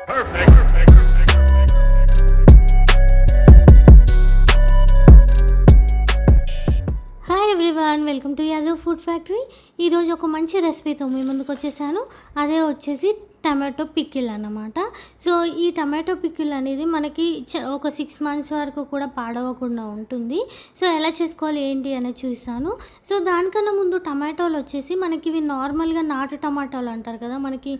Hi everyone, welcome to Yadav food factory. ఈరోజు ఒక మంచి రెసిపీతో మీ ముందుకు వచ్చేసాను. అదే వచ్చేసి టమాటో పికిల్ అన్నమాట. సో ఈ టమాటో పికిల్ అనేది మనకి ఒక 6 months వరకు కూడా పాడవకుండా ఉంటుంది. సో ఎలా చేసుకోవాలి ఏంటి అనేది చూస్తాను. సో దానికన్నా ముందు టమాటోలు వచ్చేసి మనకి ఇవి నార్మల్గా నాటు టమాటాలు అంటారు కదా, మనకి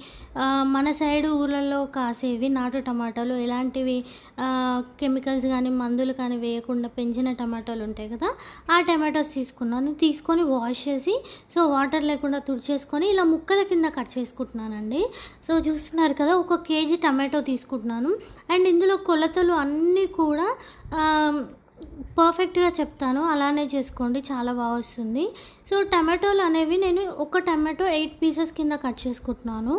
మన సైడ్ ఊళ్ళల్లో కాసేవి నాటు టమాటాలు, ఎలాంటివి కెమికల్స్ కానీ మందులు కానీ వేయకుండా పెంచిన టమాటాలు ఉంటాయి కదా, ఆ టమాటోస్ తీసుకొని వాష్ చేసి సో వాటర్ లేకుండా తుడిచేసుకొని ఇలా ముక్కల కింద కట్ చేసుకుంటున్నానండి. సో చూస్తున్నారు కదా, 1 kg టమాటో తీసుకుంటున్నాను. అండ్ ఇందులో కొలతలు అన్నీ కూడా పర్ఫెక్ట్గా చెప్తాను, అలానే చేసుకోండి, చాలా బాగా వస్తుంది. సో టమాటోలు అనేవి నేను ఒక టమాటో 8 pieces కింద కట్ చేసుకుంటున్నాను.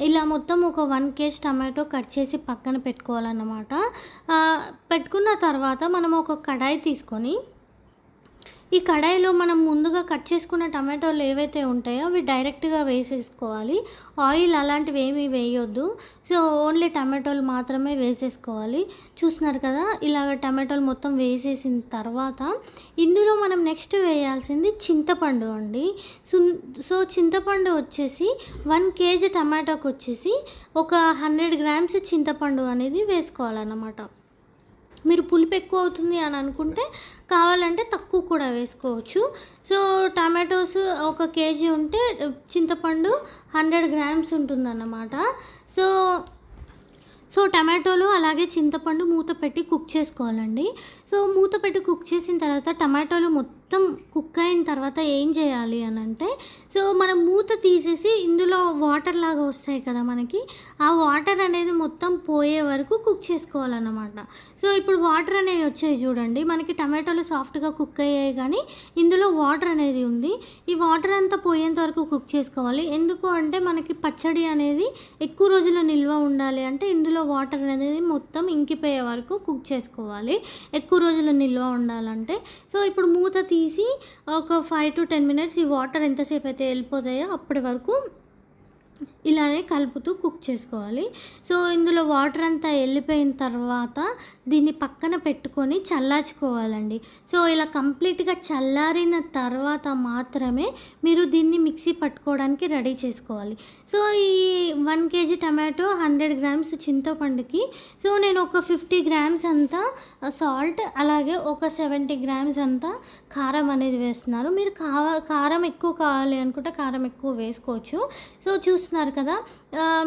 ఇలా మొత్తం ఒక 1 kg టమాటో కట్ చేసి పక్కన పెట్టుకోవాలన్నమాట. పెట్టుకున్న తర్వాత మనం ఒక కడాయి తీసుకొని ఈ కడాయిలో మనం ముందుగా కట్ చేసుకున్న టమాటోలు ఏవైతే ఉంటాయో అవి డైరెక్ట్గా వేసేసుకోవాలి. ఆయిల్ అలాంటివి ఏమీ వేయొద్దు. సో ఓన్లీ టమాటోలు మాత్రమే వేసేసుకోవాలి. చూస్తున్నారు కదా, ఇలాగ టమాటోలు మొత్తం వేసేసిన తర్వాత ఇందులో మనం నెక్స్ట్ వేయాల్సింది చింతపండు అండి. సో చింతపండు వచ్చేసి 1 kg టమాటోకి వచ్చేసి ఒక 100 grams చింతపండు అనేది వేసుకోవాలన్నమాట. మీరు పులుపు ఎక్కువ అవుతుంది అని అనుకుంటే కావాలంటే తక్కువ కూడా వేసుకోవచ్చు. సో టమాటోస్ 1 kg ఉంటే చింతపండు 100 grams ఉంటుందన్నమాట. సో టమాటోలు అలాగే చింతపండు మూత పెట్టి కుక్ చేసుకోవాలండి. సో మూత పెట్టి కుక్ చేసిన తర్వాత టమాటోలు మొత్తం కుక్ అయిన తర్వాత ఏం చేయాలి అని అంటే, సో మనం మూత తీసేసి ఇందులో వాటర్ లాగా వస్తాయి కదా మనకి, ఆ వాటర్ అనేది మొత్తం పోయే వరకు కుక్ చేసుకోవాలన్నమాట. సో ఇప్పుడు వాటర్ అనేవి వచ్చాయి చూడండి, మనకి టమాటోలు సాఫ్ట్గా కుక్ అయ్యాయి కానీ ఇందులో వాటర్ అనేది ఉంది. ఈ వాటర్ అంతా పోయేంత వరకు కుక్ చేసుకోవాలి. ఎందుకు అంటే మనకి పచ్చడి అనేది ఎక్కువ రోజులు నిల్వ ఉండాలి అంటే ఇందులో వాటర్ అనేది మొత్తం ఇంకిపోయే వరకు కుక్ చేసుకోవాలి, ఎక్కువ రోజులు నిల్వ ఉండాలంటే. సో ఇప్పుడు మూత తీసి ఒక 5 to 10 minutes ఈ వాటర్ ఎంతసేపు అయితే వెళ్ళిపోతాయో అప్పటి వరకు ఇలానే కలుపుతూ కుక్ చేసుకోవాలి. సో ఇందులో వాటర్ అంతా వెళ్ళిపోయిన తర్వాత దీన్ని పక్కన పెట్టుకొని చల్లార్చుకోవాలండి. సో ఇలా కంప్లీట్గా చల్లారిన తర్వాత మాత్రమే మీరు దీన్ని మిక్సీ పట్టుకోవడానికి రెడీ చేసుకోవాలి. సో ఈ 1 kg టమాటో 100 grams చింతపండుకి సో నేను ఒక 50 grams అంతా సాల్ట్, అలాగే ఒక 70 grams అంతా కారం అనేది వేస్తున్నాను. మీరు కారం ఎక్కువ కావాలి అనుకుంటే కారం ఎక్కువ వేసుకోవచ్చు. సో చూస్తున్నారు కదా,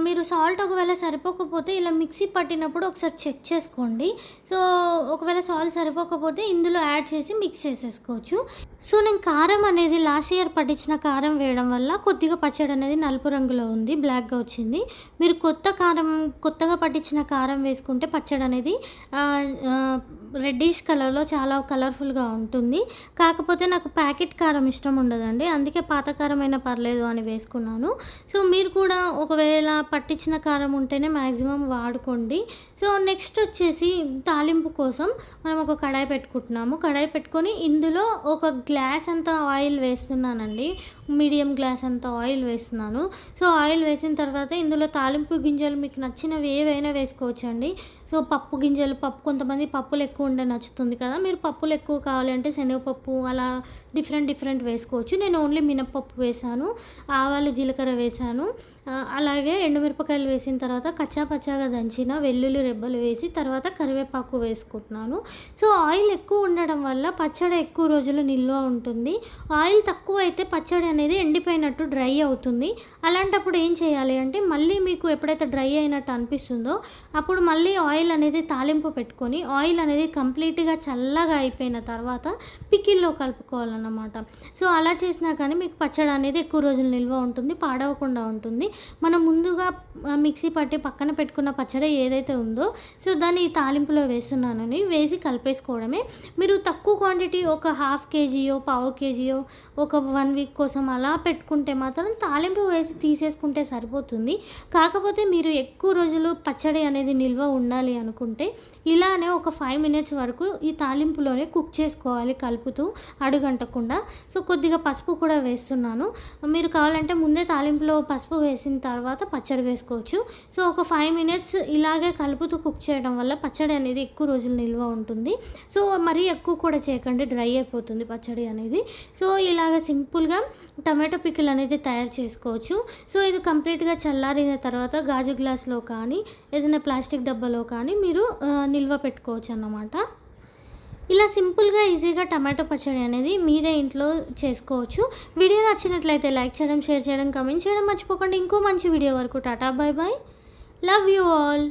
మీరు సాల్ట్ ఒకవేళ సరిపోకపోతే ఇలా మిక్సీ పట్టినప్పుడు ఒకసారి చెక్ చేసుకోండి. సో ఒకవేళ సాల్ట్ సరిపోకపోతే ఇందులో యాడ్ చేసి మిక్స్ చేసేసుకోవచ్చు. సో నేను కారం అనేది లాస్ట్ ఇయర్ పట్టించిన కారం వేయడం వల్ల కొద్దిగా పచ్చడి అనేది నలుపు రంగులో ఉంది, బ్లాక్గా వచ్చింది. మీరు కొత్తగా పట్టించిన కారం వేసుకుంటే పచ్చడి అనేది రెడ్డిష్ కలర్లో చాలా కలర్ఫుల్గా ఉంటుంది. కాకపోతే నాకు ప్యాకెట్ కారం ఇష్టం ఉండదండి, అందుకే పాత కారం అయినా పర్లేదు అని వేసుకున్నాను. సో మీరు కూడా ఒకవేళ పట్టించిన కారం ఉంటేనే మ్యాక్సిమం వాడుకోండి. సో నెక్స్ట్ వచ్చేసి తాలింపు కోసం మనం ఒక కడాయి పెట్టుకుంటున్నాము. కడాయి పెట్టుకొని ఇందులో ఒక గ్లాస్ అంతా ఆయిల్ వేస్తున్నానండి, మీడియం గ్లాస్ అంతా ఆయిల్ వేస్తున్నాను. సో ఆయిల్ వేసిన తర్వాత ఇందులో తాలింపు గింజలు మీకు నచ్చినవి ఏవైనా వేసుకోవచ్చండి. సో పప్పు గింజలు, కొంతమంది పప్పులు ఎక్కువ ఉండే నచ్చుతుంది కదా, మీరు పప్పులు ఎక్కువ కావాలి అంటే శనగపప్పు అలా డిఫరెంట్ వేసుకోవచ్చు. నేను ఓన్లీ మినప్పప్పు వేసాను, ఆవాలు జీలకర్ర వేసాను, అలాగే ఎండుమిరపకాయలు వేసిన తర్వాత కచ్చాపచ్చాగా దంచిన వెల్లుల్లి రెబ్బలు వేసి తర్వాత కరివేపాకు వేసుకుంటున్నాను. సో ఆయిల్ ఎక్కువ ఉండడం వల్ల పచ్చడి ఎక్కువ రోజులు నిల్వ ఉంటుంది. ఆయిల్ తక్కువ అయితే పచ్చడి అనేది ఎండిపోయినట్టు డ్రై అవుతుంది. అలాంటప్పుడు ఏం చేయాలి అంటే మళ్ళీ మీకు ఎప్పుడైతే డ్రై అయినట్టు అనిపిస్తుందో అప్పుడు మళ్ళీ ఆయిల్ అనేది తాలింపు పెట్టుకొని ఆయిల్ అనేది కంప్లీట్గా చల్లగా అయిపోయిన తర్వాత పికిల్లో కలుపుకోవాలన్నమాట. సో అలా చేసినా కానీ మీకు పచ్చడి అనేది ఎక్కువ రోజులు నిల్వ ఉంటుంది, పాడవకుండా ఉంటుంది. మనం ముందుగా మిక్సీ పట్టి పక్కన పెట్టుకున్న పచ్చడి ఏదైతే ఉందో సో దాన్ని ఈ తాలింపులో వేస్తున్నానని వేసి కలిపేసుకోవడమే. మీరు తక్కువ క్వాంటిటీ ఒక 1/2 kg, 1/4 kg ఒక 1 week కోసం అలా పెట్టుకుంటే మాత్రం తాలింపు వేసి తీసేసుకుంటే సరిపోతుంది. కాకపోతే మీరు ఎక్కువ రోజులు పచ్చడి అనేది నిల్వ ఉండాలి అనుకుంటే ఇలానే ఒక 5 minutes వరకు ఈ తాలింపులోనే కుక్ చేసుకోవాలి, కలుపుతూ అడుగంటకుండా. సో కొద్దిగా పసుపు కూడా వేస్తున్నాను. మీరు కావాలంటే ముందే తాలింపులో పసుపు వేసి వేసిన తర్వాత పచ్చడి వేసుకోవచ్చు. సో ఒక 5 మినిట్స్ ఇలాగే కలుపుతూ కుక్ చేయడం వల్ల పచ్చడి అనేది ఎక్కువ రోజులు నిల్వ ఉంటుంది. సో మరీ ఎక్కువ కూడా చేయకండి, డ్రై అయిపోతుంది పచ్చడి అనేది. సో ఇలాగ సింపుల్గా టమాటో పికిల్ అనేది తయారు చేసుకోవచ్చు. సో ఇది కంప్లీట్గా చల్లారిన తర్వాత గాజు గ్లాస్లో కానీ ఏదైనా ప్లాస్టిక్ డబ్బాలో కానీ మీరు నిల్వ పెట్టుకోవచ్చు అన్నమాట. ఇలా సింపుల్గా ఈజీగా టమాటో పచ్చడి అనేది మీరే ఇంట్లో చేసుకోవచ్చు. వీడియో నచ్చినట్లయితే లైక్ చేయడం, షేర్ చేయడం, కామెంట్ చేయడం మర్చిపోకండి. ఇంకో మంచి వీడియో వరకు tata, bye bye, love you all.